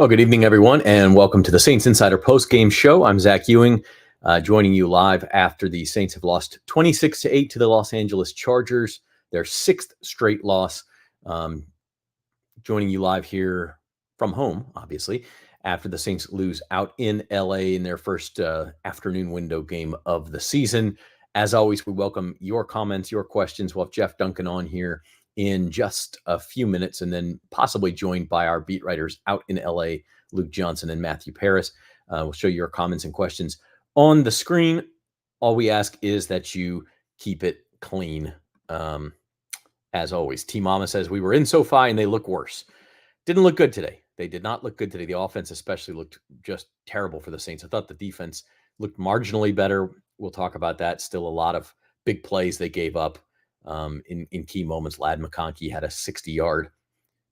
Well, good evening, everyone, and welcome to the Saints Insider Postgame Show. I'm Zach Ewing, joining you live after the Saints have lost 26-8 to the Los Angeles Chargers, their sixth straight loss. Joining you live here from home, obviously, after the Saints lose out in LA in their first afternoon window game of the season. As always, we welcome your comments, your questions. We'll have Jeff Duncan on here in just a few minutes, and then possibly joined by our beat writers out in LA, Luke Johnson and Matthew Paris. We'll show you your comments and questions on the screen. All we ask is that you keep it clean. As always, T Mama says we were in SoFi and they look worse. Didn't look good today. They did not look good today. The offense especially looked just terrible for the Saints. I thought the defense looked marginally better. We'll talk about that. Still a lot of big plays they gave up. In key moments. Ladd McConkey had a 60-yard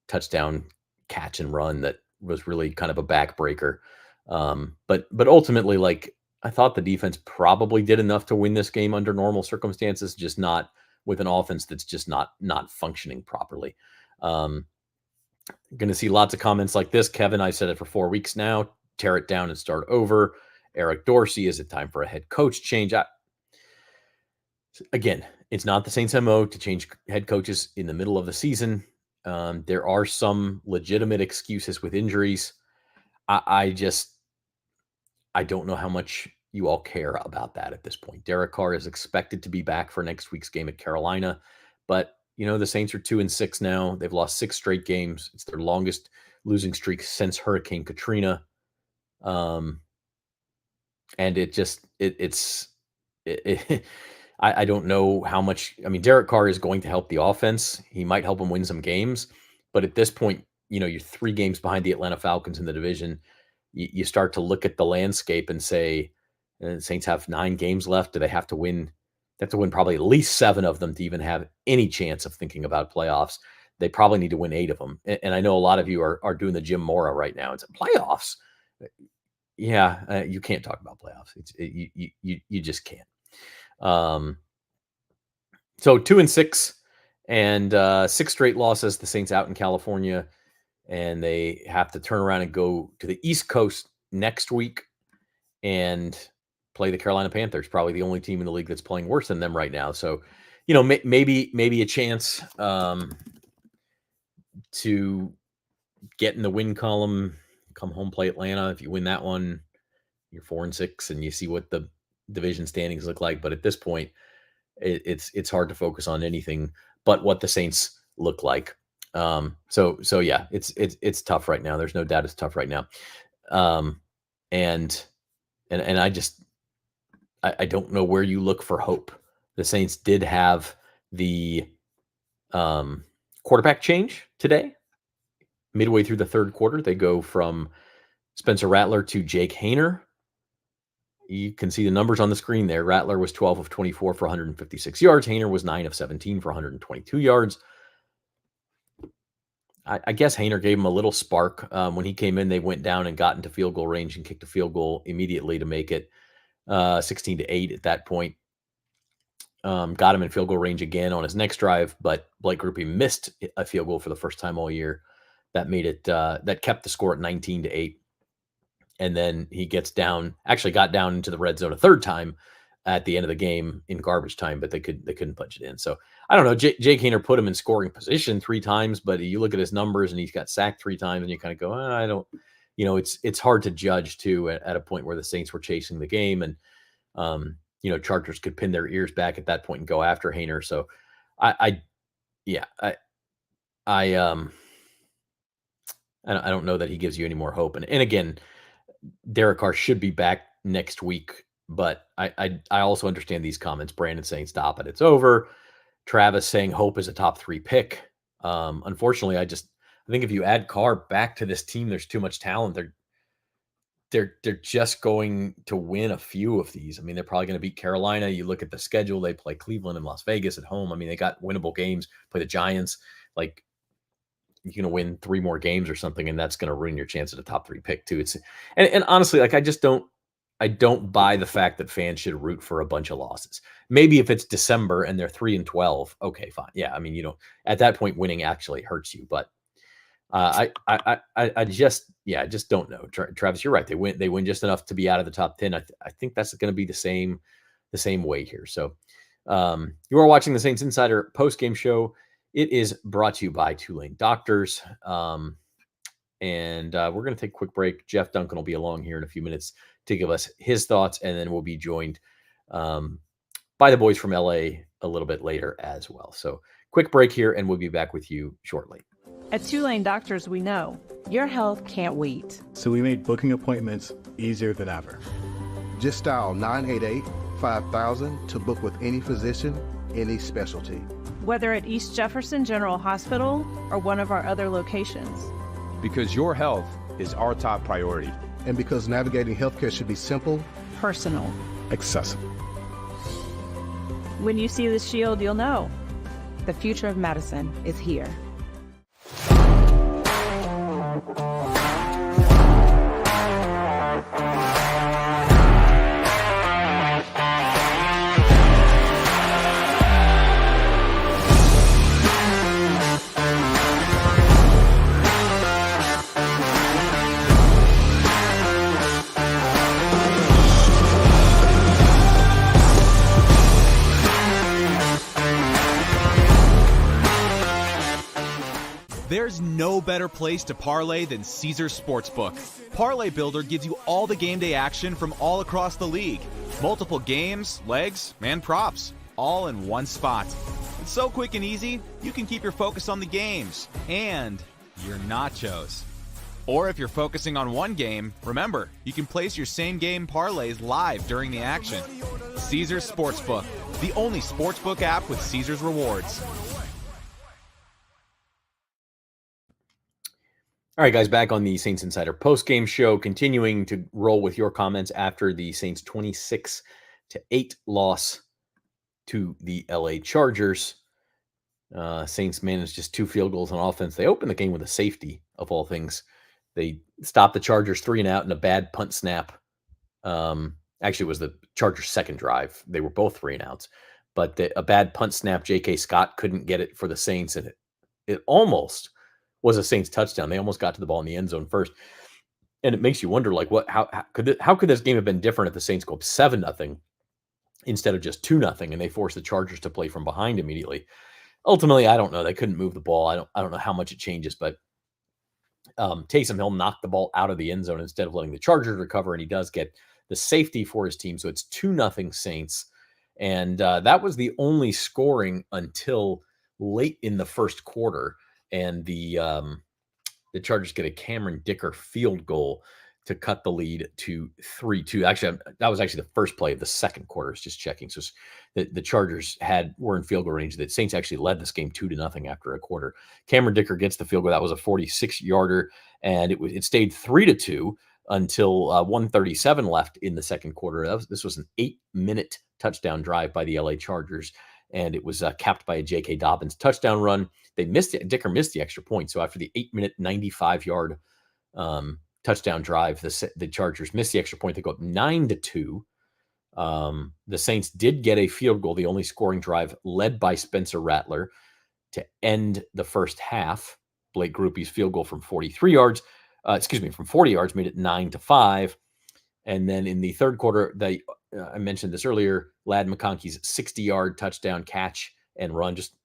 touchdown catch and run that was really kind of a backbreaker. But ultimately, like, I thought the defense probably did enough to win this game under normal circumstances, just not with an offense that's just not functioning properly. Going to see lots of comments like this. Kevin, I said it for 4 weeks now. Tear it down and start over. Eric Dorsey, is it time for a head coach change? Again, it's not the Saints' MO to change head coaches in the middle of the season. There are some legitimate excuses with injuries. I don't know how much you all care about that at this point. Derek Carr is expected to be back for next week's game at Carolina, but the Saints are 2-6 now. They've lost 6 straight games. It's their longest losing streak since Hurricane Katrina. And I don't know how much. I mean, Derek Carr is going to help the offense. He might help them win some games. But at this point, you're 3 games behind the Atlanta Falcons in the division. You start to look at the landscape and say, the Saints have 9 games left. Do they have to win? They have to win probably at least 7 of them to even have any chance of thinking about playoffs. They probably need to win 8 of them. And I know a lot of you are doing the Jim Mora right now. It's playoffs. Yeah, you can't talk about playoffs. You just can't. So 2-6 and 6 straight losses. The Saints out in California, and they have to turn around and go to the East Coast next week and play the Carolina Panthers, probably the only team in the league that's playing worse than them right now. So, maybe a chance to get in the win column, come home, play Atlanta. If you win that one, you're 4-6, and you see what the division standings look like. But at this point, it's hard to focus on anything but what the Saints look like. So yeah, it's tough right now. There's no doubt it's tough right now. And I don't know where you look for hope. The Saints did have the quarterback change today. Midway through the third quarter, they go from Spencer Rattler to Jake Haener. You can see the numbers on the screen there. Rattler was 12 of 24 for 156 yards. Haener was 9 of 17 for 122 yards. I guess Haener gave him a little spark. When he came in, they went down and got into field goal range and kicked a field goal immediately to make it 16-8 at that point. Got him in field goal range again on his next drive, but Blake Grupe missed a field goal for the first time all year. That made it, that kept the score at 19-8. And then he got down into the red zone a third time at the end of the game in garbage time, but they couldn't punch it in. So I don't know. Jake Haener put him in scoring position 3 times, but you look at his numbers and he's got sacked 3 times, and you kind of go, I don't. It's hard to judge too at a point where the Saints were chasing the game, and Chargers could pin their ears back at that point and go after Haener. So I don't know that he gives you any more hope. And again, Derek Carr should be back next week, but I also understand these comments. Brandon saying, stop it, it's over. Travis saying hope is a top 3 pick. Unfortunately, I think if you add Carr back to this team, there's too much talent. They're just going to win a few of these. I mean, they're probably going to beat Carolina. You look at the schedule, they play Cleveland and Las Vegas at home. I mean, they got winnable games, play the Giants. Like, you're going to win 3 more games or something, and that's going to ruin your chance at a top 3 pick too. And honestly, like, I don't buy the fact that fans should root for a bunch of losses. Maybe if it's December and they're 3-12, okay, fine. Yeah, I mean, at that point, winning actually hurts you. But I just, I just don't know. Travis, you're right. They win just enough to be out of the top 10. I think that's going to be the same way here. So you are watching the Saints Insider post-game show. It is brought to you by Tulane Doctors. And we're going to take a quick break. Jeff Duncan will be along here in a few minutes to give us his thoughts, and then we'll be joined by the boys from LA a little bit later as well. So quick break here, and we'll be back with you shortly. At Tulane Doctors, we know your health can't wait. So we made booking appointments easier than ever. Just dial 988-5000 to book with any physician, any specialty. Whether at East Jefferson General Hospital or one of our other locations. Because your health is our top priority. And because navigating healthcare should be simple, personal, accessible. When you see the shield, you'll know the future of medicine is here. There's no better place to parlay than Caesars Sportsbook. Parlay Builder gives you all the game day action from all across the league. Multiple games, legs, and props, all in one spot. It's so quick and easy, you can keep your focus on the games and your nachos. Or if you're focusing on one game, remember, you can place your same game parlays live during the action. Caesars Sportsbook, the only sportsbook app with Caesars rewards. All right, guys, back on the Saints Insider post-game show, continuing to roll with your comments after the Saints 26-8 loss to the LA Chargers. Saints managed just 2 field goals on offense. They opened the game with a safety, of all things. They stopped the Chargers 3 and out in a bad punt snap. Actually, it was the Chargers' second drive. They were both 3 and outs. But a bad punt snap, J.K. Scott couldn't get it for the Saints, and it almost was a Saints touchdown. They almost got to the ball in the end zone first. And it makes you wonder, like, how could this game have been different if the Saints go up 7-0 instead of just 2-0 and they force the Chargers to play from behind immediately? Ultimately, I don't know. They couldn't move the ball. I don't know how much it changes, but Taysom Hill knocked the ball out of the end zone instead of letting the Chargers recover, and he does get the safety for his team. So it's 2-0 Saints. And that was the only scoring until late in the first quarter. And the Chargers get a Cameron Dicker field goal to cut the lead to 3-2. Actually, that was actually the first play of the second quarter. It's just checking. So the Chargers were in field goal range. The Saints actually led this game 2-0 after a quarter. Cameron Dicker gets the field goal. That was a 46-yarder, and it stayed 3-2 until 1:37 left in the second quarter. This was an 8-minute touchdown drive by the LA Chargers, and it was capped by a J.K. Dobbins touchdown run. Dicker missed the extra point. So after the 8-minute, 95-yard touchdown drive, the Chargers missed the extra point. They go up 9-2. The Saints did get a field goal, the only scoring drive, led by Spencer Rattler to end the first half. Blake Grupe's field goal from 43 yards, from 40 yards, made it 9-5. And then in the third quarter, I mentioned this earlier, Ladd McConkey's 60-yard touchdown catch and run, just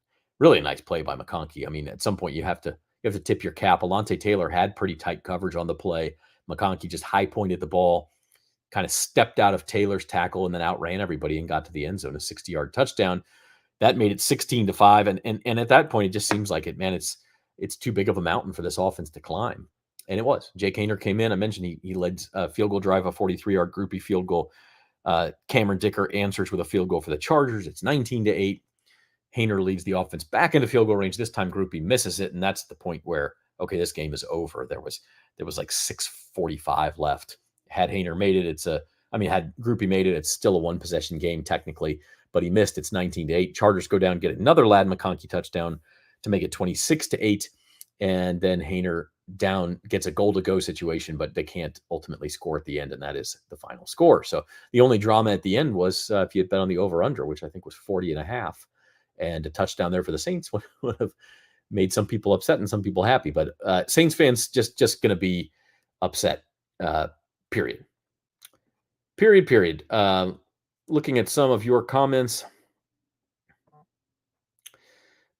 really a nice play by McConkey. I mean, at some point you have to tip your cap. Alontae Taylor had pretty tight coverage on the play. McConkey just high-pointed the ball, kind of stepped out of Taylor's tackle, and then outran everybody and got to the end zone, a 60-yard touchdown. That made it 16-5. And at that point, it just seems like it's too big of a mountain for this offense to climb. And it was. Jake Haener came in. I mentioned he led a field goal drive, a 43-yard Grupe field goal. Cameron Dicker answers with a field goal for the Chargers. It's 19-8. Haener leads the offense back into field goal range. This time Grupe misses it, and that's the point where, okay, this game is over. There was like 6:45 left. Had Haener made it, had Grupe made it, it's still a one-possession game technically, but he missed. It's 19-8. Chargers go down, get another Ladd McConkey touchdown to make it 26-8, and then Haener down gets a goal-to-go situation, but they can't ultimately score at the end, and that is the final score. So the only drama at the end was if you had bet on the over-under, which I think was 40.5. And a touchdown there for the Saints would have made some people upset and some people happy. But Saints fans just going to be upset. Period. Period. Looking at some of your comments,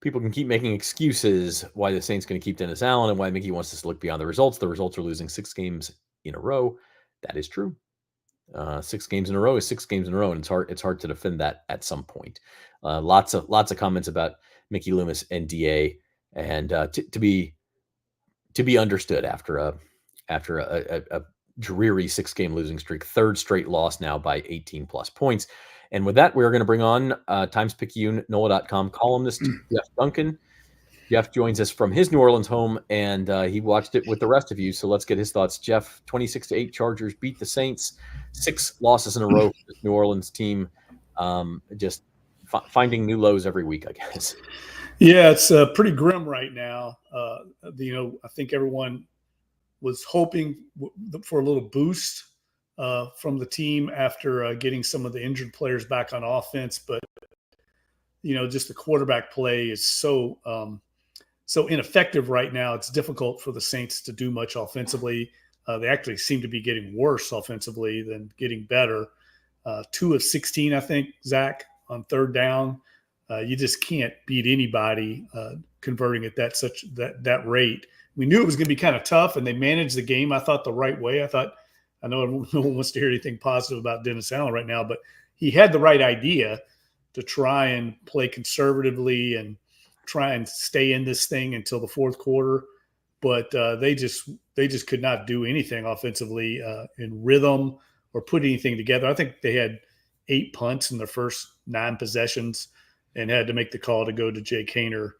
people can keep making excuses why the Saints going to keep Dennis Allen and why Mickey wants us to look beyond the results. The results are losing 6 games in a row. That is true. 6 games in a row is 6 games in a row, and it's hard to defend that at some point. Lots of comments about Mickey Loomis and DA, and to be understood after a dreary 6-game losing streak, 3rd straight loss now by 18 plus points. And with that, we're going to bring on Times-Picayune, NOLA.com columnist Jeff Duncan. Jeff joins us from his New Orleans home, and he watched it with the rest of you. So let's get his thoughts. Jeff, 26-8 Chargers beat the Saints, 6 losses in a row for the New Orleans team. Just finding new lows every week, I guess. Yeah, it's pretty grim right now. I think everyone was hoping for a little boost from the team after getting some of the injured players back on offense. But, just the quarterback play is so ineffective right now. It's difficult for the Saints to do much offensively. They actually seem to be getting worse offensively than getting better. 2 of 16, I think, Zach, on 3rd down. You just can't beat anybody converting at that rate. We knew it was going to be kind of tough, and they managed the game, I thought, the right way. I know no one wants to hear anything positive about Dennis Allen right now, but he had the right idea to try and play conservatively and try and stay in this thing until the 4th quarter. But they just could not do anything offensively in rhythm or put anything together. I think they had 8 punts in their first 9 possessions and had to make the call to go to Jake Haener.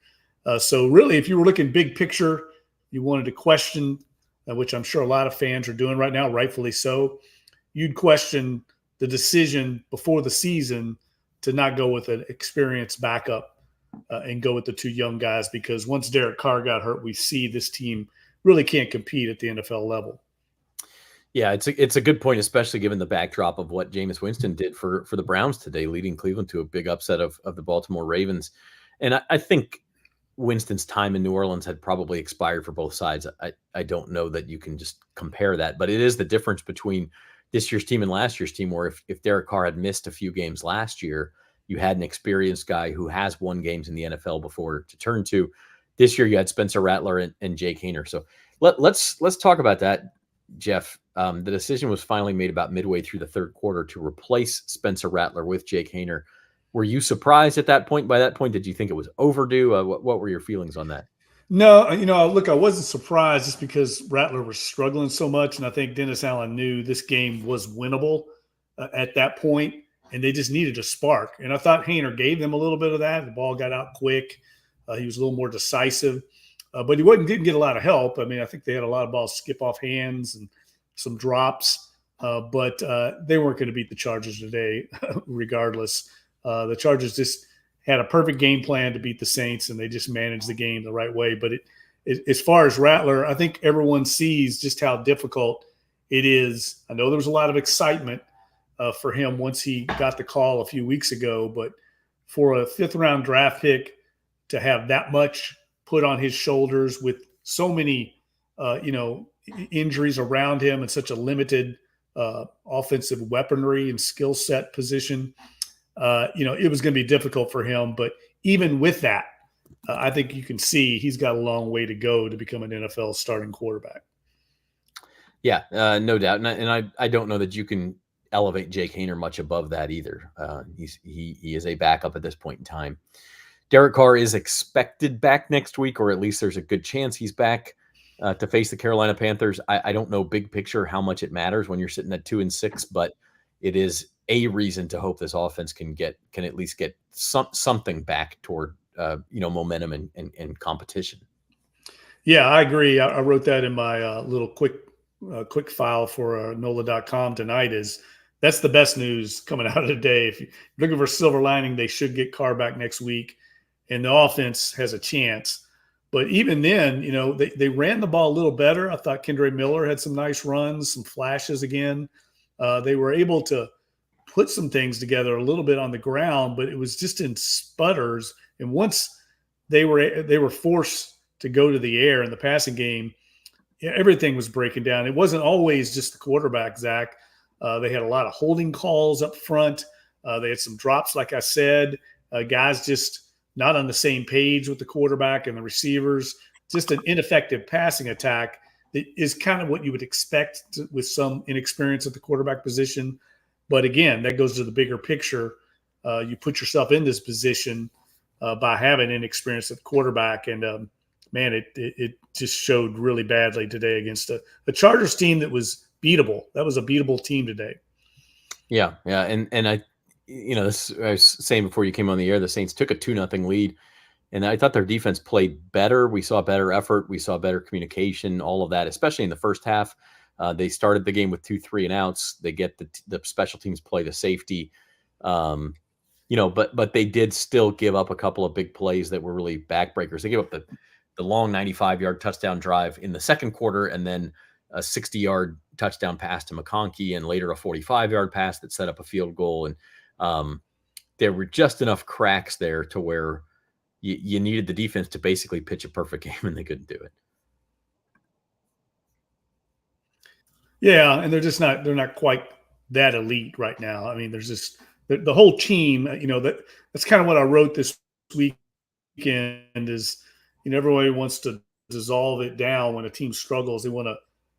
So really, if you were looking big picture, you wanted to question, which I'm sure a lot of fans are doing right now, rightfully so, you'd question the decision before the season to not go with an experienced backup and go with the 2 young guys, because once Derek Carr got hurt, we see this team really can't compete at the NFL level. Yeah, it's a good point, especially given the backdrop of what Jameis Winston did for the Browns today, leading Cleveland to a big upset of the Baltimore Ravens. And I think Winston's time in New Orleans had probably expired for both sides. I don't know that you can just compare that, but it is the difference between this year's team and last year's team, where if Derek Carr had missed a few games last year, you had an experienced guy who has won games in the NFL before to turn to. This year you had Spencer Rattler and Jake Haener. So let's talk about that, Jeff. The decision was finally made about midway through the 3rd quarter to replace Spencer Rattler with Jake Haener. Were you surprised at that point? By that point, did you think it was overdue? What were your feelings on that? No, look, I wasn't surprised just because Rattler was struggling so much. And I think Dennis Allen knew this game was winnable at that point, and they just needed a spark. And I thought Haener gave them a little bit of that. The ball got out quick. He was a little more decisive, but he didn't get a lot of help. I mean, I think they had a lot of balls skip off hands and some drops, but they weren't going to beat the Chargers today regardless. The Chargers just had a perfect game plan to beat the Saints, and they just managed the game the right way. But as far as Rattler, I think everyone sees just how difficult it is. I know there was a lot of excitement for him once he got the call a few weeks ago, but for a 5th-round draft pick to have that much put on his shoulders with so many, injuries around him and such a limited offensive weaponry and skill set position, it was going to be difficult for him. But even with that, I think you can see he's got a long way to go to become an NFL starting quarterback. Yeah, no doubt. And I don't know that you can elevate Jake Haener much above that either. He is a backup at this point in time. Derek Carr is expected back next week, or at least there's a good chance he's back to face the Carolina Panthers. I don't know big picture how much it matters when you're sitting at 2-6, but it is a reason to hope this offense can at least get something back toward momentum and competition. Yeah, I agree. I wrote that in my little quick file for NOLA.com tonight. That's the best news coming out of the day. If you're looking for a silver lining, they should get Carr back next week, and the offense has a chance. But even then, they ran the ball a little better. I thought Kendre Miller had some nice runs, some flashes again. They were able to put some things together a little bit on the ground, but it was just in sputters. And once they were forced to go to the air in the passing game, everything was breaking down. It wasn't always just the quarterback, Zach. They had a lot of holding calls up front. They had some drops, like I said. Guys just not on the same page with the quarterback and the receivers. Just an ineffective passing attack that is kind of what you would expect with some inexperience at the quarterback position. But again, that goes to the bigger picture. You put yourself in this position by having inexperience at the quarterback. And, man, it just showed really badly today against a Chargers team that was beatable. That was a beatable team today. Yeah. And I was saying before you came on the air, the Saints took a 2-0 lead, and I thought their defense played better. We saw better effort. We saw better communication, all of that, especially in the first half. They started the game with 2 3-and-outs. They get the special teams play, the safety, but they did still give up a couple of big plays that were really backbreakers. They gave up the long 95-yard touchdown drive in the second quarter, and then a 60-yard touchdown pass to McConkey, and later a 45-yard pass that set up a field goal. And there were just enough cracks there to where you needed the defense to basically pitch a perfect game, and they couldn't do it. Yeah, and they're not quite that elite right now. I mean, there's just the whole team, that's kind of what I wrote this weekend is, everybody wants to dissolve it down when a team struggles. They want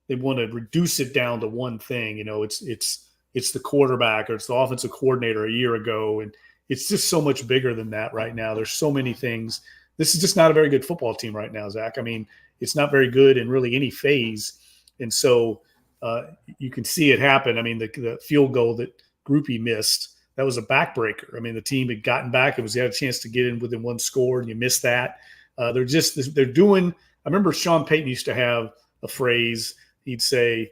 to reduce it down to one thing. It's the quarterback, or it's the offensive coordinator a year ago. And it's just so much bigger than that right now. There's so many things. This is just not a very good football team right now, Zach. I mean, it's not very good in really any phase. And so you can see it happen. I mean, the field goal that Groupie missed, that was a backbreaker. I mean, the team had gotten back. They had a chance to get in within one score, and you missed that. They're doing – I remember Sean Payton used to have a phrase. He'd say,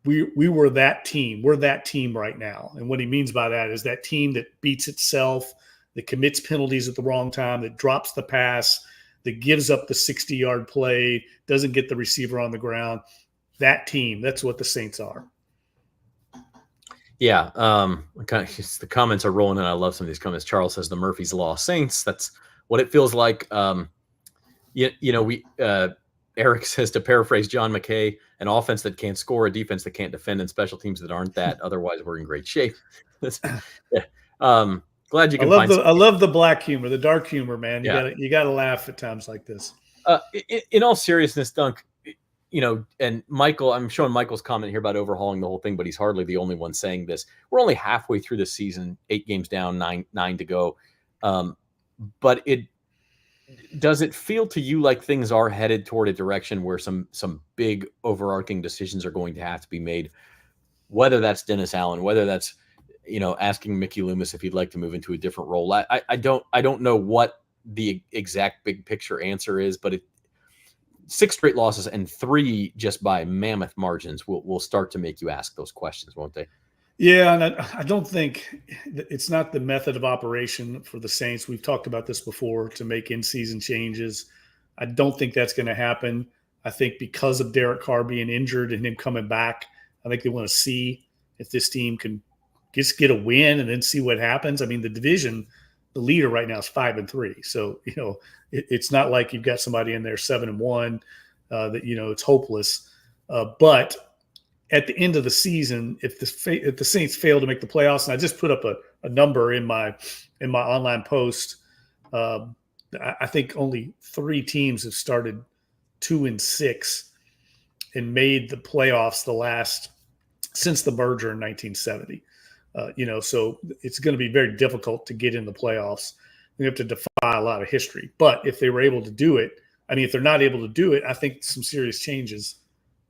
we were that team. We're that team right now. And what he means by that is that team that beats itself, that commits penalties at the wrong time, that drops the pass, that gives up the 60-yard play, doesn't get the receiver on the ground. That team, that's what the Saints are. Yeah, the comments are rolling in. I love some of these comments. Charles says the Murphy's Law Saints. That's what it feels like. Eric says, to paraphrase John McKay, an offense that can't score, a defense that can't defend, and special teams that aren't that. Otherwise, we're in great shape. Glad you can I love the black humor, the dark humor, man. Yeah. You gotta laugh at times like this. In all seriousness, Dunk, and Michael, I'm showing Michael's comment here about overhauling the whole thing, but he's hardly the only one saying this. We're only halfway through the season, 8 games down, nine to go. But does it feel to you like things are headed toward a direction where some big overarching decisions are going to have to be made, whether that's Dennis Allen, whether that's, asking Mickey Loomis if he'd like to move into a different role? I don't know what the exact big picture answer is, but 6 straight losses and 3 just by mammoth margins will start to make you ask those questions, won't they? Yeah, and I don't think it's not the method of operation for the Saints. We've talked about this before, to make in-season changes. I don't think that's going to happen. I think because of Derek Carr being injured and him coming back, I think they want to see if this team can just get a win and then see what happens. I mean, the division, the leader right now is 5-3. So, it's not like you've got somebody in there 7-1 that, it's hopeless. But at the end of the season, if the Saints fail to make the playoffs, and I just put up a number in my online post, I think only 3 teams have started 2-6 and made the playoffs since the merger in 1970. So it's going to be very difficult to get in the playoffs. We have to defy a lot of history. But if they were able to do it, if they're not able to do it, I think some serious changes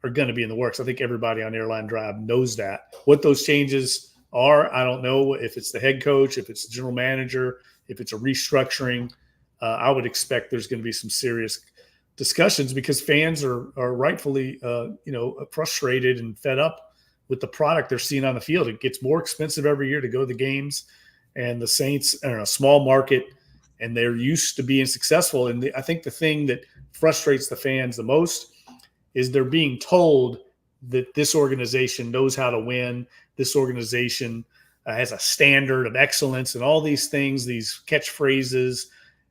are going to be in the works. I think everybody on Airline Drive knows that. What those changes are, I don't know. If it's the head coach, if it's the general manager, if it's a restructuring, I would expect there's going to be some serious discussions, because fans are rightfully, frustrated and fed up with the product they're seeing on the field. It gets more expensive every year to go to the games, and the Saints are in a small market, and they're used to being successful. And I think the thing that frustrates the fans the most is they're being told that this organization knows how to win. This organization has a standard of excellence, and all these things, these catchphrases,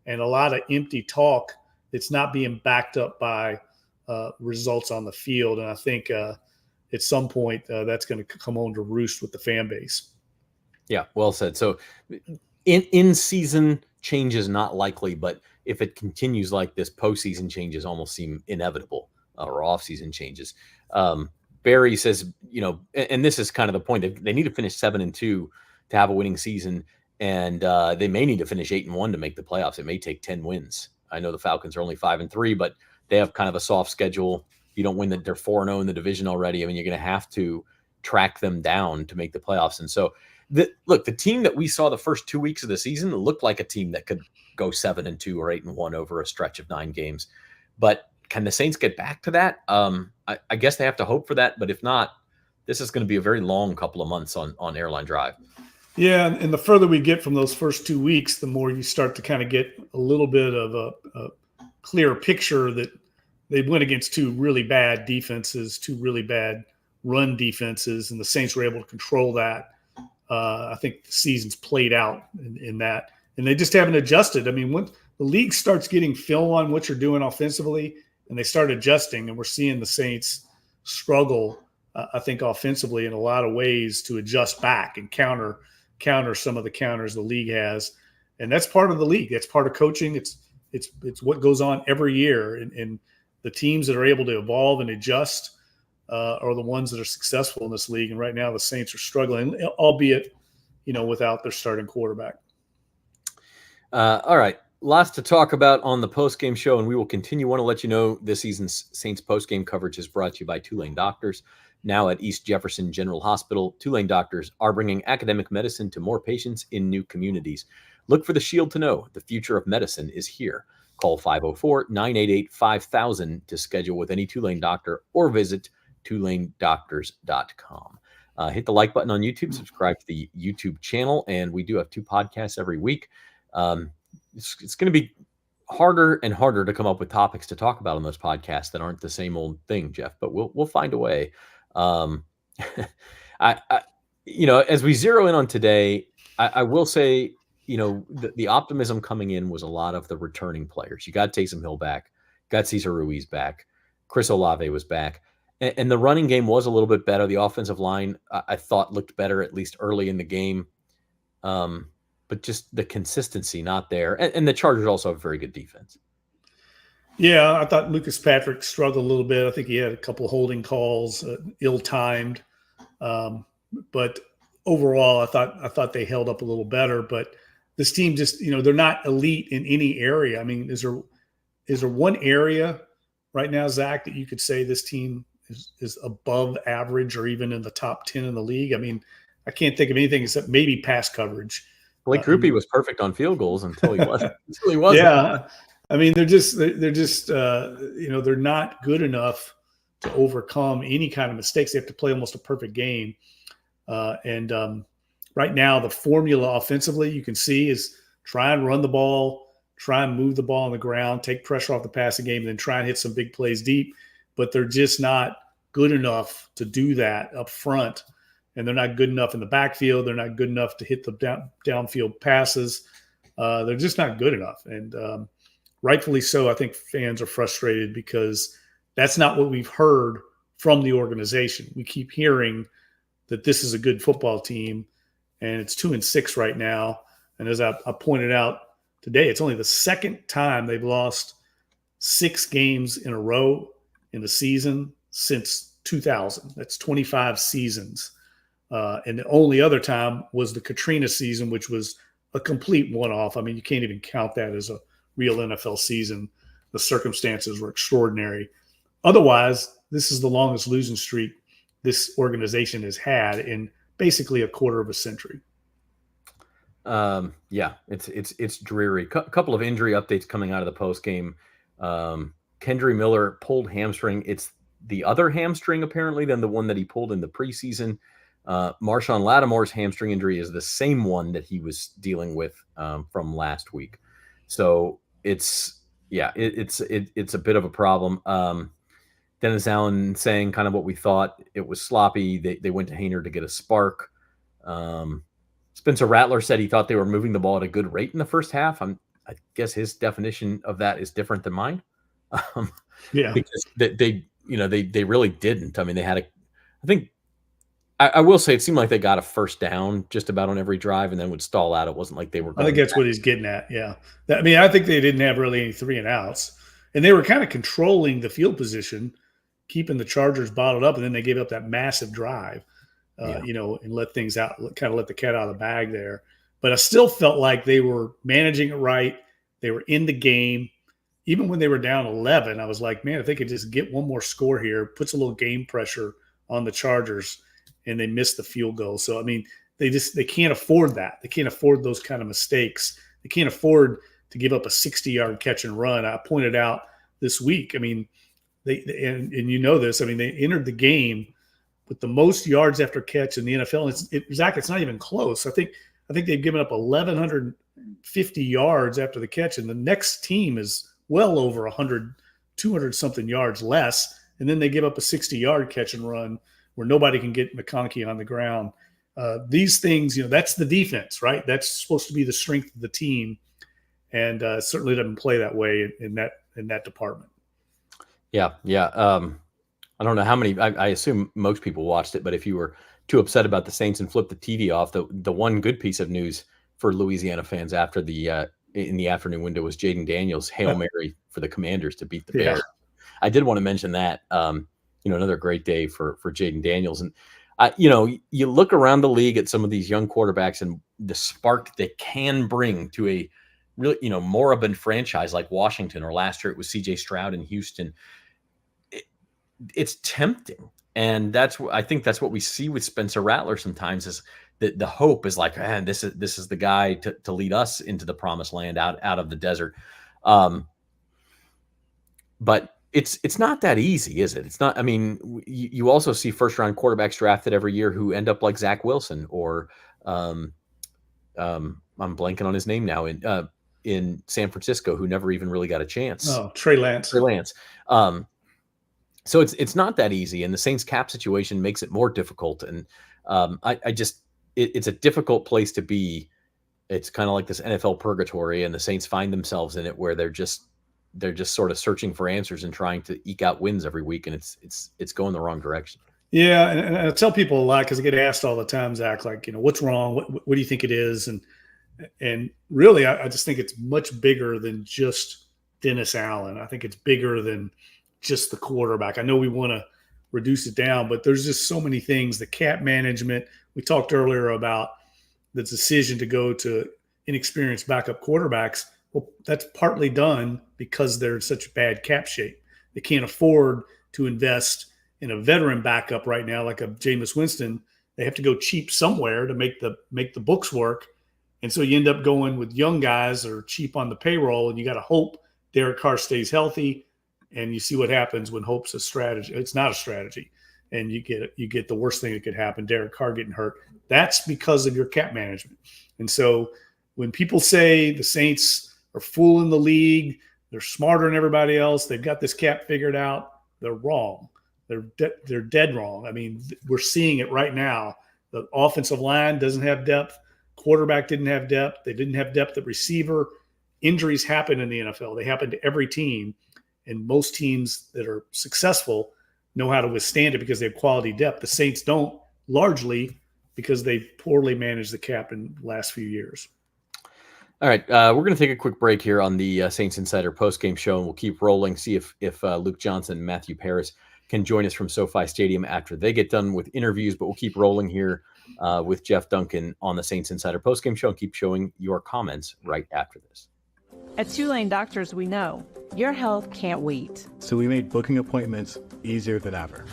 and a lot of empty talk that's not being backed up by results on the field. And I think at some point that's going to come home to roost with the fan base. Yeah, well said. So in season change is not likely, but if it continues like this, postseason changes almost seem inevitable, or off-season changes. Barry says, and this is kind of the point. They need to finish 7-2 to have a winning season, and they may need to finish 8-1 to make the playoffs. It may take 10 wins. I know the Falcons are only 5-3, but they have kind of a soft schedule. If you don't win they're 4-0 in the division already. I mean, you're going to have to track them down to make the playoffs. And so, the team that we saw the first 2 weeks of the season looked like a team that could go 7-2 or 8-1 over a stretch of 9 games. But can the Saints get back to that? I guess they have to hope for that. But if not, this is going to be a very long couple of months on Airline Drive. Yeah, and the further we get from those first 2 weeks, the more you start to kind of get a little bit of a clear picture that they went against 2 really bad defenses, 2 really bad run defenses, and the Saints were able to control that. I think the season's played out in that, and they just haven't adjusted. I mean, when the league starts getting film on what you're doing offensively, and they start adjusting, and we're seeing the Saints struggle, I think, offensively in a lot of ways to adjust back and counter some of the counters the league has, and that's part of the league. That's part of coaching. It's what goes on every year, and the teams that are able to evolve and adjust are the ones that are successful in this league. And right now the Saints are struggling, albeit, without their starting quarterback. All right. Lots to talk about on the post-game show, and we will continue. Want to let you know this season's Saints post-game coverage is brought to you by Tulane Doctors. Now at East Jefferson General Hospital, Tulane Doctors are bringing academic medicine to more patients in new communities. Look for the shield to know the future of medicine is here. Call 504-988-5000 to schedule with any Tulane doctor or visit tulanedoctors.com. Hit the like button on YouTube, subscribe to the YouTube channel, and we do have 2 podcasts every week. It's going to be harder and harder to come up with topics to talk about on those podcasts that aren't the same old thing, Jeff, but we'll find a way. As we zero in on today, I will say, the optimism coming in was a lot of the returning players. You got Taysom Hill back, got Cesar Ruiz back, Chris Olave was back. And the running game was a little bit better. The offensive line, I thought, looked better, at least early in the game. But just the consistency not there. And the Chargers also have a very good defense. Yeah, I thought Lucas Patrick struggled a little bit. I think he had a couple of holding calls, ill-timed. But overall, I thought they held up a little better. But this team just, they're not elite in any area. I mean, is there one area right now, Zach, that you could say this team is above average or even in the top 10 in the league? I mean, I can't think of anything except maybe pass coverage. Blake Rupe was perfect on field goals until he wasn't. Yeah, I mean, they're not good enough to overcome any kind of mistakes. They have to play almost a perfect game. Right now, the formula offensively, you can see, is try and run the ball, try and move the ball on the ground, take pressure off the passing game, and then try and hit some big plays deep. But they're just not good enough to do that up front. And they're not good enough in the backfield. They're not good enough to hit the downfield passes. They're just not good enough. And rightfully so, I think fans are frustrated because that's not what we've heard from the organization. We keep hearing that this is a good football team, and it's 2-6 right now. And as I pointed out today, it's only the second time they've lost 6 games in a row in the season since 2000. That's 25 seasons. And the only other time was the Katrina season, which was a complete one-off. I mean, you can't even count that as a real NFL season. The circumstances were extraordinary. Otherwise, this is the longest losing streak this organization has had in basically a quarter of a century. Yeah, it's dreary. Couple of injury updates coming out of the post game. Kendry Miller pulled hamstring. It's the other hamstring apparently than the one that he pulled in the preseason. Marshawn Lattimore's hamstring injury is the same one that he was dealing with from last week. So it's a bit of a problem. Dennis Allen saying kind of what we thought. It was sloppy. They went to Haener to get a spark. Spencer Rattler said he thought they were moving the ball at a good rate in the first half. I guess his definition of that is different than mine. Yeah. Because they really didn't. I mean, they had I think I will say it seemed like they got a first down just about on every drive and then would stall out. It wasn't like they were I going think that's what he's getting at. Yeah. I think they didn't have really any 3 and outs, and they were kind of controlling the field position, keeping the Chargers bottled up. And then they gave up that massive drive, and let things out, kind of let the cat out of the bag there. But I still felt like they were managing it right. They were in the game. Even when they were down 11, I was like, man, if they could just get one more score here, puts a little game pressure on the Chargers, and they missed the field goal. So, I mean, they can't afford that. They can't afford those kind of mistakes. They can't afford to give up a 60-yard catch and run. I pointed out this week, I mean, and you know this, I mean, they entered the game with the most yards after catch in the NFL. Zach, it's not even close. I think they've given up 1,150 yards after the catch, and the next team is well over 100, 200-something yards less, and then they give up a 60-yard catch and run where nobody can get McConkey on the ground. These things, that's the defense, right? That's supposed to be the strength of the team, and certainly doesn't play that way in that department. Yeah. I don't know how many. I assume most people watched it, but if you were too upset about the Saints and flipped the TV off, the one good piece of news for Louisiana fans after in the afternoon window was Jaden Daniels' Hail Mary for the Commanders to beat the Bears. I did want to mention that. Another great day for Jaden Daniels. And, you look around the league at some of these young quarterbacks and the spark they can bring to a really, moribund franchise like Washington, or last year it was CJ Stroud in Houston. It's tempting. And I think that's what we see with Spencer Rattler sometimes, is that the hope is like, man, this is the guy to lead us into the promised land out of the desert. But it's not that easy, is it? It's not. I mean, you also see first round quarterbacks drafted every year who end up like Zach Wilson, or I'm blanking on his name now, in San Francisco, who never even really got a chance. Oh, Trey Lance. So it's not that easy, and the Saints cap situation makes it more difficult. And it's a difficult place to be. It's kind of like this NFL purgatory, and the Saints find themselves in it, where they're just sort of searching for answers and trying to eke out wins every week, and it's going the wrong direction. Yeah, and I tell people a lot, because I get asked all the time, Zach, like, what's wrong? What do you think it is? And really, I just think it's much bigger than just Dennis Allen. I think it's bigger than just the quarterback. I know we want to reduce it down, but there's just so many things. The cap management, we talked earlier about the decision to go to inexperienced backup quarterbacks. Well, that's partly done because they're in such bad cap shape. They can't afford to invest in a veteran backup right now, like a Jameis Winston. They have to go cheap somewhere to make the books work. And so you end up going with young guys that are cheap on the payroll, and you got to hope Derek Carr stays healthy. And you see what happens when hope's a strategy. It's not a strategy. And you get the worst thing that could happen, Derek Carr getting hurt. That's because of your cap management. And so when people say the Saints are fooling the league, they're smarter than everybody else, they've got this cap figured out, they're wrong. They're dead wrong. I mean, we're seeing it right now. The offensive line doesn't have depth. Quarterback didn't have depth. They didn't have depth at receiver. Injuries happen in the NFL. They happen to every team. And most teams that are successful know how to withstand it because they have quality depth. The Saints don't, largely because they poorly managed the cap in the last few years. All right, we're going to take a quick break here on the Saints Insider postgame show, and we'll keep rolling, see if Luke Johnson and Matthew Paris can join us from SoFi Stadium after they get done with interviews. But we'll keep rolling here with Jeff Duncan on the Saints Insider postgame show, and keep showing your comments right after this. At Tulane Doctors, we know Your health can't wait. So we made booking appointments easier than ever.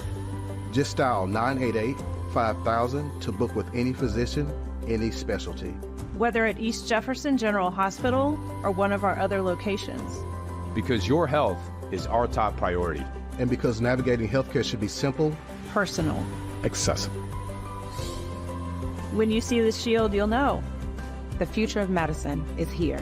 Just dial 988-5000 to book with any physician, any specialty. whether at East Jefferson General Hospital or one of our other locations. Because your health is our top priority. And because navigating healthcare should be simple, Personal. Accessible. When you see the shield, you'll know. The future of medicine is here.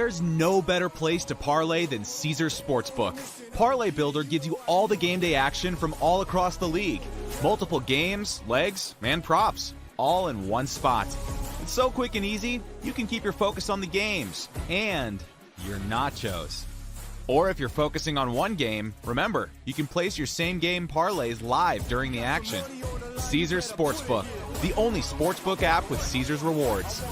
There's no better place to parlay than Caesars Sportsbook. Parlay Builder gives you all the game day action from all across the league. Multiple games, legs, and props, all in one spot. It's so quick and easy, you can keep your focus on the games and your nachos. Or if you're focusing on one game, remember, you can place your same game parlays live during the action. Caesars Sportsbook, the only sportsbook app with Caesars rewards.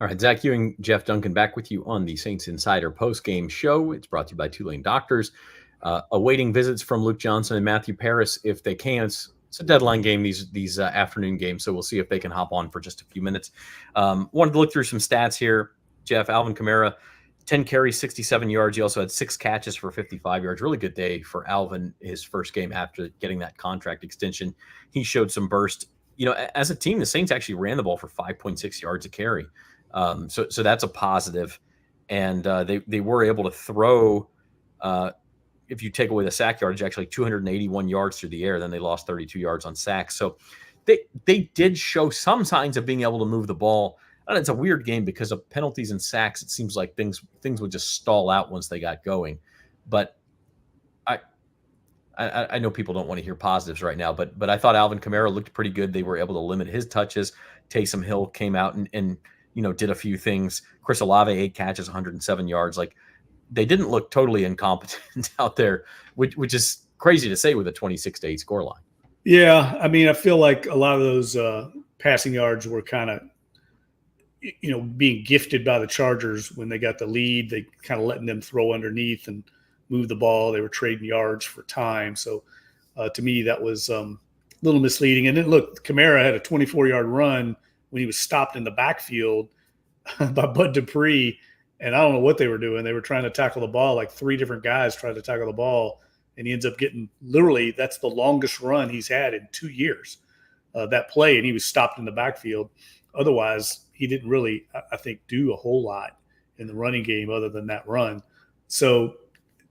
All right, Zach Ewing, Jeff Duncan back with you on the Saints Insider post-game show. It's brought to you by Tulane Doctors. Awaiting visits from Luke Johnson and Matthew Paris if they can. It's a deadline game, these afternoon games, so we'll see if they can hop on for just a few minutes. Wanted to look through some stats here. Jeff, Alvin Kamara, 10 carries, 67 yards. He also had 6 catches for 55 yards. Really good day for Alvin, his first game after getting that contract extension. He showed some burst. You know, as a team, the Saints actually ran the ball for 5.6 yards a carry. So that's a positive. And they were able to throw, if you take away the sack yardage, actually 281 yards through the air. Then they lost 32 yards on sacks. So they did show some signs of being able to move the ball. And it's a weird game because of penalties and sacks. It seems like things would just stall out once they got going. But I know people don't want to hear positives right now, but I thought Alvin Kamara looked pretty good. They were able to limit his touches. Taysom Hill came out and did a few things. Chris Olave, 8 catches, 107 yards. Like, they didn't look totally incompetent out there, which is crazy to say with a 26-8 scoreline. Yeah, I mean, I feel like a lot of those passing yards were kind of, being gifted by the Chargers when they got the lead. They kind of letting them throw underneath and move the ball. They were trading yards for time. So to me, that was a little misleading. And then look, Kamara had a 24-yard run when he was stopped in the backfield by Bud Dupree. And I don't know what they were doing. They were trying to tackle the ball, like 3 different guys tried to tackle the ball. And he ends up getting that's the longest run he's had in 2 years, that play. And he was stopped in the backfield. Otherwise, he didn't really, I think, do a whole lot in the running game other than that run. So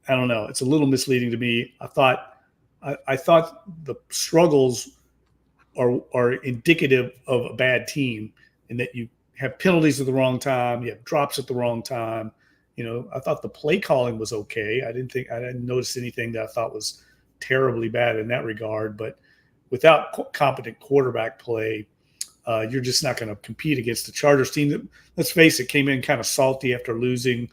I don't know. It's a little misleading to me. I thought the struggles are indicative of a bad team in that you have penalties at the wrong time, you have drops at the wrong time. I thought the play calling was okay. I didn't notice anything that I thought was terribly bad in that regard. But without competent quarterback play, you're just not going to compete against the Chargers team that, let's face it, came in kind of salty after losing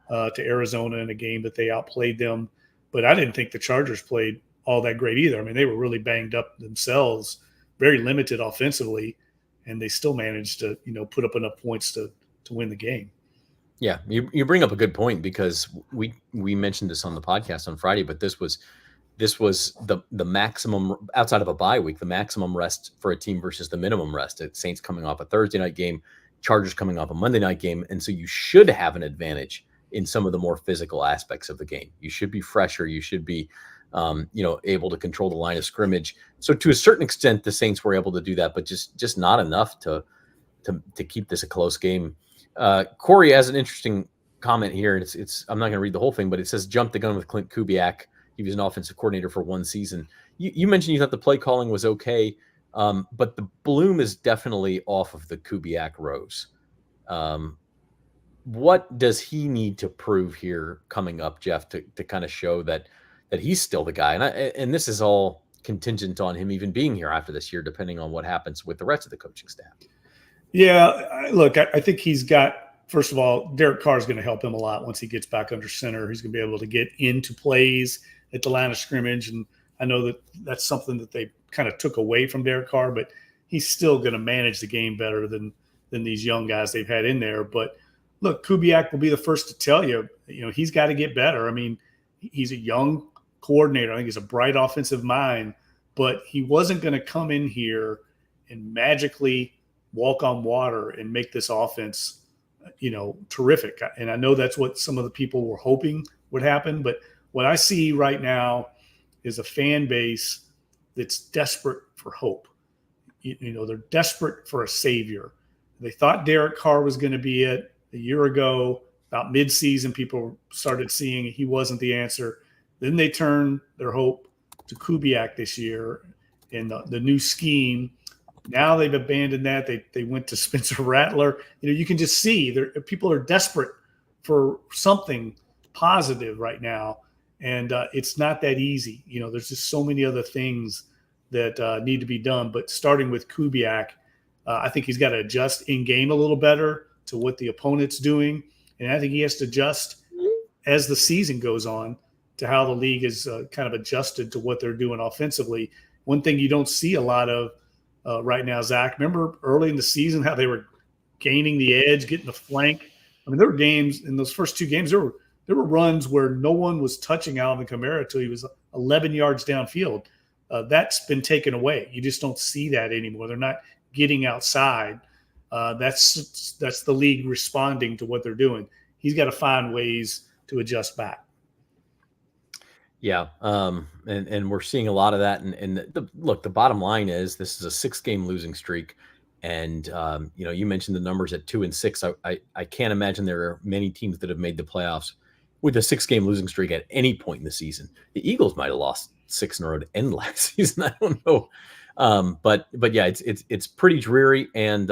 to Arizona in a game that they outplayed them. But I didn't think the Chargers played all that great either. I mean, they were really banged up themselves, very limited offensively, and they still managed to, put up enough points to win the game. Yeah, you bring up a good point because we mentioned this on the podcast on Friday, but this was the maximum outside of a bye week, the maximum rest for a team versus the minimum rest. Saints coming off a Thursday night game, Chargers coming off a Monday night game, and so you should have an advantage in some of the more physical aspects of the game. You should be fresher. You should be, able to control the line of scrimmage. So to a certain extent, the Saints were able to do that, but just not enough to keep this a close game. Corey has an interesting comment here. It's I'm not going to read the whole thing, but it says jump the gun with Clint Kubiak. He was an offensive coordinator for 1 season. You mentioned you thought the play calling was okay, but the bloom is definitely off of the Kubiak rose. What does he need to prove here coming up, Jeff, to kind of show that he's still the guy? And this is all contingent on him even being here after this year, depending on what happens with the rest of the coaching staff. Yeah, look, I think he's got, first of all, Derek Carr is going to help him a lot once he gets back under center. He's going to be able to get into plays at the line of scrimmage. And I know that that's something that they kind of took away from Derek Carr, but he's still going to manage the game better than these young guys they've had in there. But look, Kubiak will be the first to tell you, he's got to get better. I mean, he's a young coordinator. I think he's a bright offensive mind, but he wasn't going to come in here and magically walk on water and make this offense, terrific. And I know that's what some of the people were hoping would happen, but what I see right now is a fan base that's desperate for hope. They're desperate for a savior. They thought Derek Carr was going to be it a year ago. About midseason, people started seeing he wasn't the answer. Then they turned their hope to Kubiak this year in the new scheme. Now they've abandoned that. They went to Spencer Rattler. You can just see people are desperate for something positive right now, and it's not that easy. There's just so many other things that need to be done. But starting with Kubiak, I think he's got to adjust in game a little better to what the opponent's doing, and I think he has to adjust as the season goes on to how the league is kind of adjusted to what they're doing offensively. One thing you don't see a lot of right now, Zach, remember early in the season how they were gaining the edge, getting the flank? I mean, there were games in those first two games, there were runs where no one was touching Alvin Kamara until he was 11 yards downfield. That's been taken away. You just don't see that anymore. They're not getting outside. That's the league responding to what they're doing. He's got to find ways to adjust back. Yeah, and we're seeing a lot of that. And the bottom line is this is a 6-game losing streak, and you mentioned the numbers at 2-6. I can't imagine there are many teams that have made the playoffs with a 6-game losing streak at any point in the season. The Eagles might have lost 6 in a row to end last season. I don't know, but yeah, it's pretty dreary. And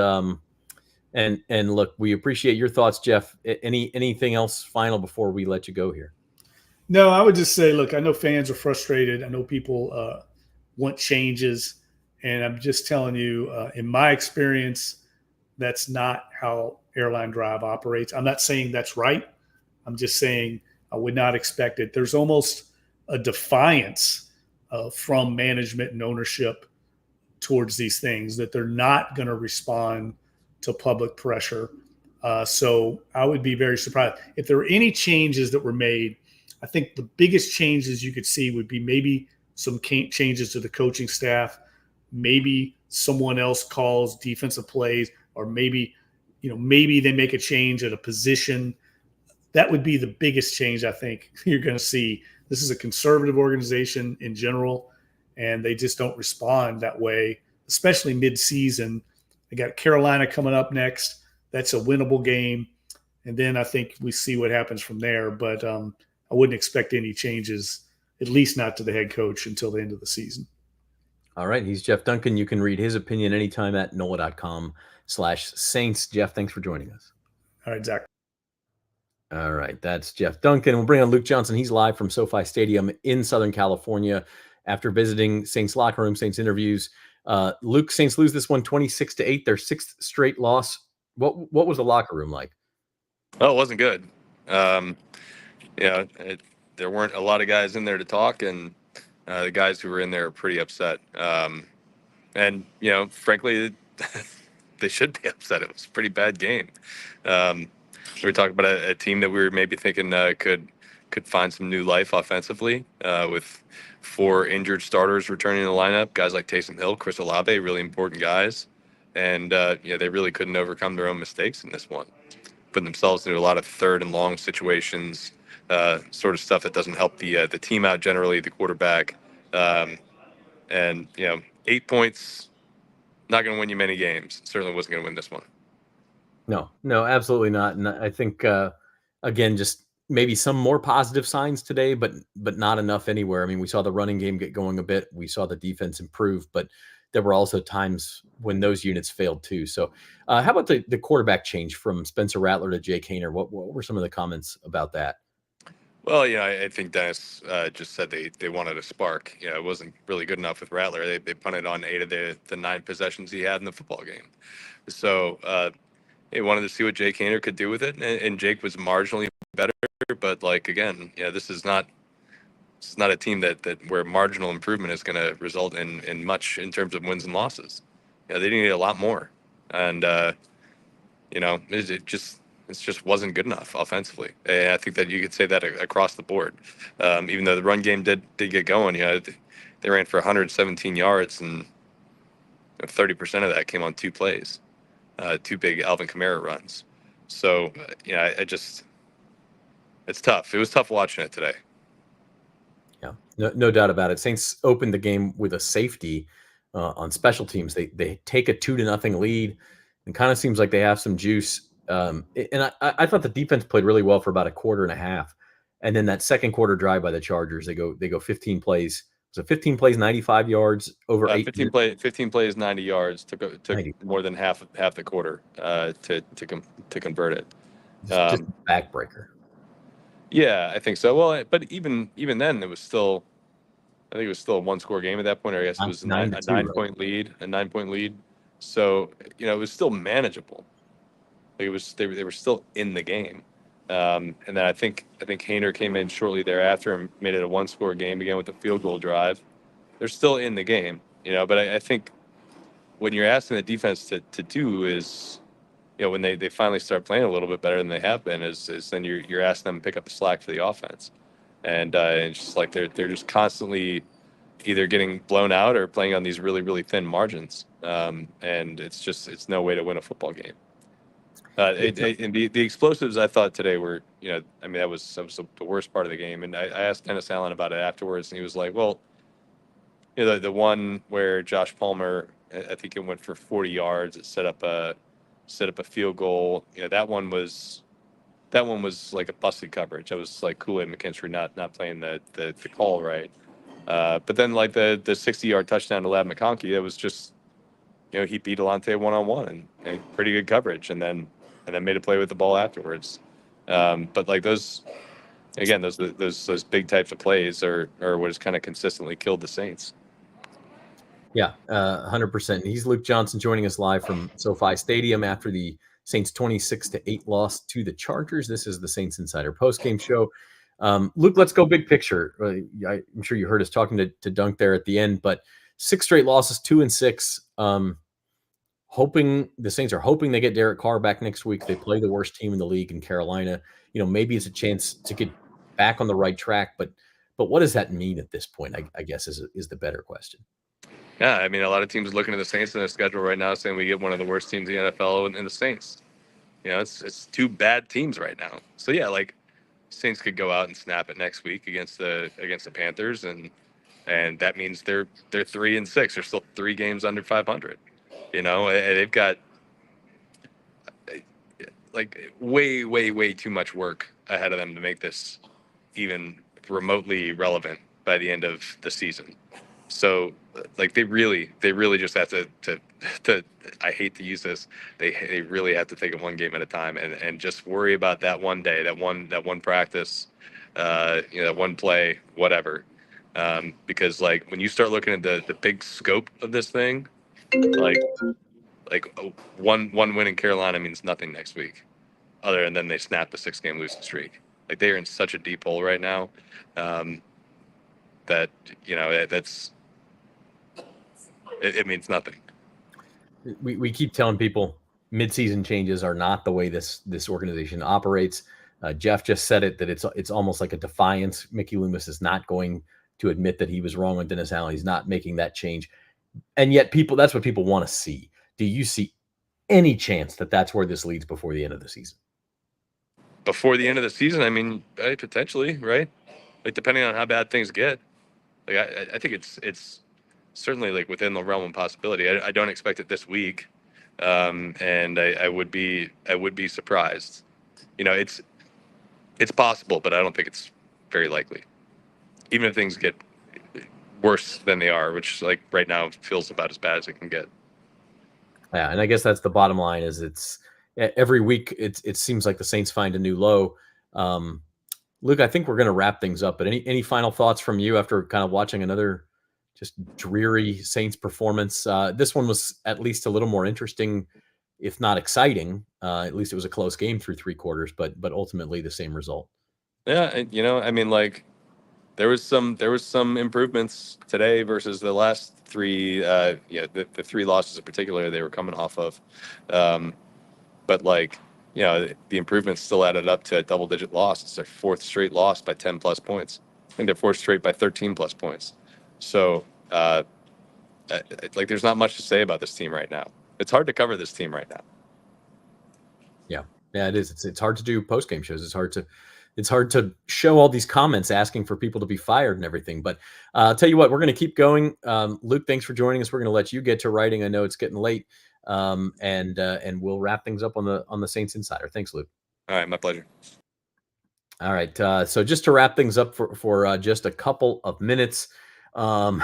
look, we appreciate your thoughts, Jeff. Anything else final before we let you go here? No, I would just say, look, I know fans are frustrated. I know people want changes. And I'm just telling you, in my experience, that's not how Airline Drive operates. I'm not saying that's right. I'm just saying I would not expect it. There's almost a defiance from management and ownership towards these things that they're not going to respond to public pressure. So I would be very surprised. If there were any changes that were made, I think the biggest changes you could see would be maybe some changes to the coaching staff. Maybe someone else calls defensive plays, or maybe they make a change at a position. That would be the biggest change I think you're going to see. This is a conservative organization in general, and they just don't respond that way, especially mid-season. They got Carolina coming up next. That's a winnable game. And then I think we see what happens from there. But I wouldn't expect any changes, at least not to the head coach, until the end of the season. All right. He's Jeff Duncan. You can read his opinion anytime at NOLA.com/Saints. Jeff, thanks for joining us. All right, Zach. All right. That's Jeff Duncan. We'll bring on Luke Johnson. He's live from SoFi Stadium in Southern California after visiting Saints locker room, Saints interviews. Luke, Saints lose this one 26-8, their 6th straight loss. What was the locker room like? Oh, it wasn't good. There weren't a lot of guys in there to talk, and the guys who were in there are pretty upset. And frankly, they should be upset. It was a pretty bad game. We were talking about a team that we were maybe thinking could find some new life offensively with 4 injured starters returning to the lineup, guys like Taysom Hill, Chris Olave, really important guys. And, they really couldn't overcome their own mistakes in this one, putting themselves into a lot of 3rd and long situations, sort of stuff that doesn't help the team out generally, the quarterback. 8 points, not going to win you many games. Certainly wasn't going to win this one. No, absolutely not. And I think, again, just maybe some more positive signs today, but not enough anywhere. I mean, we saw the running game get going a bit. We saw the defense improve, but there were also times when those units failed too. So how about the quarterback change from Spencer Rattler to Jake Haener? What were some of the comments about that? Well, I think Dennis just said they wanted a spark. It wasn't really good enough with Rattler. They punted on 8 of the 9 possessions he had in the football game. So they wanted to see what Jake Haener could do with it, and Jake was marginally better. But this is not a team that where marginal improvement is going to result in much in terms of wins and losses. They need a lot more, and it just wasn't good enough offensively. And I think that you could say that across the board. Even though the run game did get going, they ran for 117 yards, and 30% of that came on 2 plays, 2 big Alvin Kamara runs. So it's tough. It was tough watching it today. Yeah, no doubt about it. Saints opened the game with a safety on special teams. They take a 2-0 lead, and kind of seems like they have some juice. And I thought the defense played really well for about a quarter and a half, and then that second quarter drive by the Chargers, they go 15 plays, Was it 15 plays, 95 yards, over 15 plays, 90 yards. Took 90. more than half the quarter to convert it. Just a backbreaker. Yeah, I think so. Well, but even then, it was still, I think it was still a 1-score game at that point, or I guess it was a 9-2, 9-point lead, a 9-point lead. So it was still manageable. Like it was, they were still in the game. And then I think Hainer came in shortly thereafter and made it a 1-score game again with the field goal drive. They're still in the game, But I think when you're asking the defense to do is, when they finally start playing a little bit better than they have been, is then you're asking them to pick up the slack for the offense, and it's just like they're just constantly either getting blown out or playing on these really, really thin margins, and it's no way to win a football game. And the explosives I thought today were, that was the worst part of the game. And I asked Dennis Allen about it afterwards, and he was like, well, the one where Josh Palmer, I think it went for 40 yards, it set up a field goal. That one was like a busted coverage. That was like Kool-Aid McKinstry not playing the call right. But then like the 60-yard touchdown to Lab McConkey, it was just, he beat Alante one-on-one and pretty good coverage, and then made a play with the ball afterwards. But like those big types of plays are what has kind of consistently killed the Saints. Yeah, 100%. He's Luke Johnson joining us live from SoFi Stadium after the Saints 26-8 loss to the Chargers. This is the Saints Insider postgame show. Luke, let's go big picture. I'm sure you heard us talking to Dunk there at the end, but 6 straight losses, 2-6. The Saints are hoping they get Derek Carr back next week. They play the worst team in the league in Carolina. Maybe it's a chance to get back on the right track, but what does that mean at this point? I guess is the better question. Yeah, a lot of teams looking at the Saints in their schedule right now saying we get one of the worst teams in the NFL in the Saints. It's 2 bad teams right now. So yeah, like Saints could go out and snap it next week against the Panthers, and that means they're 3-6. They're still 3 games under 500. And they've got like way, way, way too much work ahead of them to make this even remotely relevant by the end of the season. So like they really just have to I hate to use this, they really have to take it one game at a time and just worry about that one day, that one practice, that one play, whatever. Because like when you start looking at the big scope of this thing, like one win in Carolina means nothing next week, other than they snap the 6-game losing streak. Like they are in such a deep hole right now, that that's. It means nothing. We keep telling people midseason changes are not the way this organization operates. Jeff just said it, that it's almost like a defiance. Mickey Loomis is not going to admit that he was wrong on Dennis Allen. He's not making that change. And yet that's what people want to see. Do you see any chance that that's where this leads before the end of the season? Before the end of the season, potentially, right? Like depending on how bad things get. Like I think it's certainly like within the realm of possibility. I don't expect it this week, and I would be surprised. It's possible, but I don't think it's very likely. Even if things get worse than they are, which like right now feels about as bad as it can get. Yeah, and I guess that's the bottom line. Is it's every week it seems like the Saints find a new low. Luke, I think we're going to wrap things up. But any final thoughts from you after kind of watching another just dreary Saints performance? This one was at least a little more interesting, if not exciting. At least it was a close game through 3 quarters, but ultimately the same result. Yeah, like there was some improvements today versus the last 3. The 3 losses in particular they were coming off of, but like the improvements still added up to a double-digit loss. It's their 4th straight loss by 10+ points. I think they're 4th straight by 13+ points. So, like, there's not much to say about this team right now. It's hard to cover this team right now. Yeah, it is. It's hard to do post-game shows. It's hard to show all these comments asking for people to be fired and everything. But I'll tell you what, we're going to keep going. Luke, thanks for joining us. We're going to let you get to writing. I know it's getting late, and we'll wrap things up on the Saints Insider. Thanks, Luke. All right, my pleasure. All right. So just to wrap things up for just a couple of minutes, Um,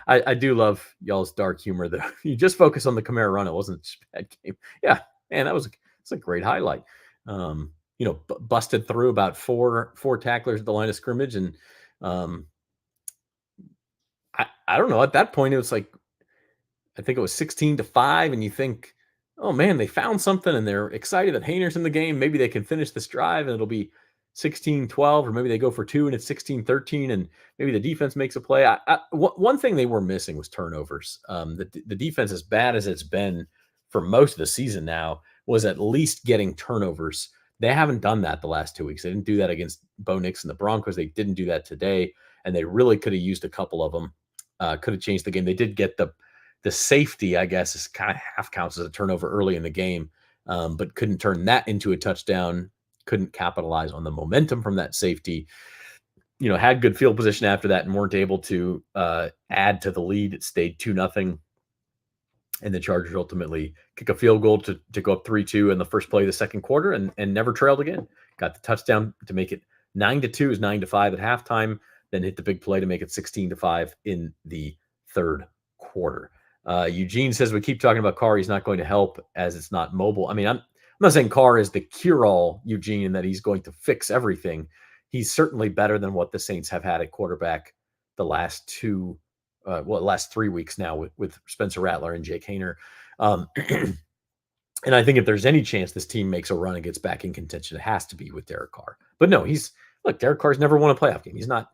I do love y'all's dark humor though. You just focus on the Kamara run. It wasn't such a bad game. Yeah, man, it's a great highlight. Busted through about four tacklers at the line of scrimmage, and I don't know. At that point, it was like I think it was 16-5, and you think, oh man, they found something, and they're excited that Hayner's in the game. Maybe they can finish this drive, and it'll be 16-12, or maybe they go for 2 and it's 16-13, and maybe the defense makes a play. One thing they were missing was turnovers. The defense, as bad as it's been for most of the season now, was at least getting turnovers. They haven't done that the last 2 weeks. They didn't do that against Bo Nix and the Broncos. They didn't do that today, and they really could have used a couple of them. Could have changed the game. They did get the safety, I guess, is kind of half counts as a turnover early in the game, but couldn't turn that into a touchdown. Couldn't capitalize on the momentum from that safety. Had good field position after that and weren't able to add to the lead. It stayed 2-0. And the Chargers ultimately kick a field goal to go up 3-2 in the first play of the second quarter and never trailed again. Got the touchdown to make it 9-2, is 9-5 at halftime, then hit the big play to make it 16-5 in the third quarter. Eugene says we keep talking about Carr. He's not going to help as it's not mobile. I mean, I'm not saying Carr is the cure-all, Eugene, and that he's going to fix everything. He's certainly better than what the Saints have had at quarterback the last 3 weeks now with Spencer Rattler and Jake Hayner. And I think if there's any chance this team makes a run and gets back in contention, it has to be with Derek Carr. But no, Derek Carr's never won a playoff game. He's not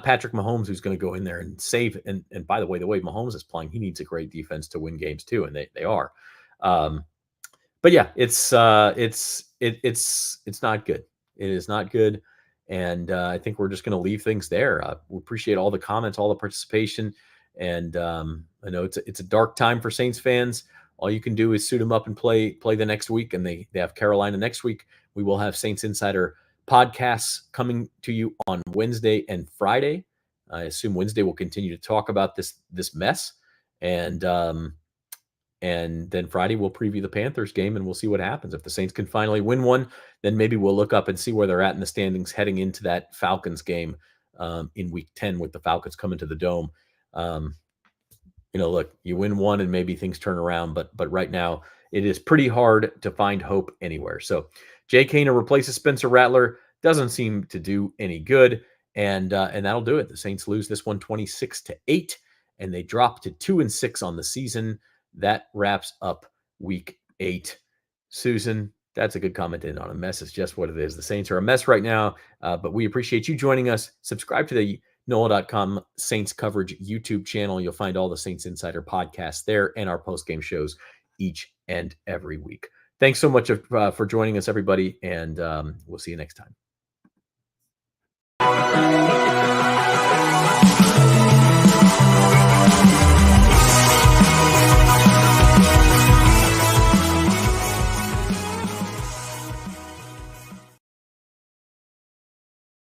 Patrick Mahomes, who's going to go in there and save. And by the way Mahomes is playing, he needs a great defense to win games too, and they are. But yeah, it's not good. It is not good, and I think we're just going to leave things there. We appreciate all the comments, all the participation, and I know it's a dark time for Saints fans. All you can do is suit them up and play the next week, and they have Carolina next week. We will have Saints Insider podcasts coming to you on Wednesday and Friday. I assume Wednesday we'll continue to talk about this mess, and then Friday we'll preview the Panthers game, and we'll see what happens. If the Saints can finally win one, then maybe we'll look up and see where they're at in the standings heading into that Falcons game in Week 10 with the Falcons coming to the Dome. Look, you win one and maybe things turn around, but right now it is pretty hard to find hope anywhere. So Jake Hayner replaces Spencer Rattler. Doesn't seem to do any good, and that'll do it. The Saints lose this one 26-8, and they drop to 2-6 on the season. That wraps up Week 8. Susan, that's a good comment in on a mess. It's just what it is. The Saints are a mess right now, but we appreciate you joining us. Subscribe to the NOLA.com Saints coverage YouTube channel. You'll find all the Saints Insider podcasts there and our post-game shows each and every week. Thanks so much for joining us, everybody, and we'll see you next time.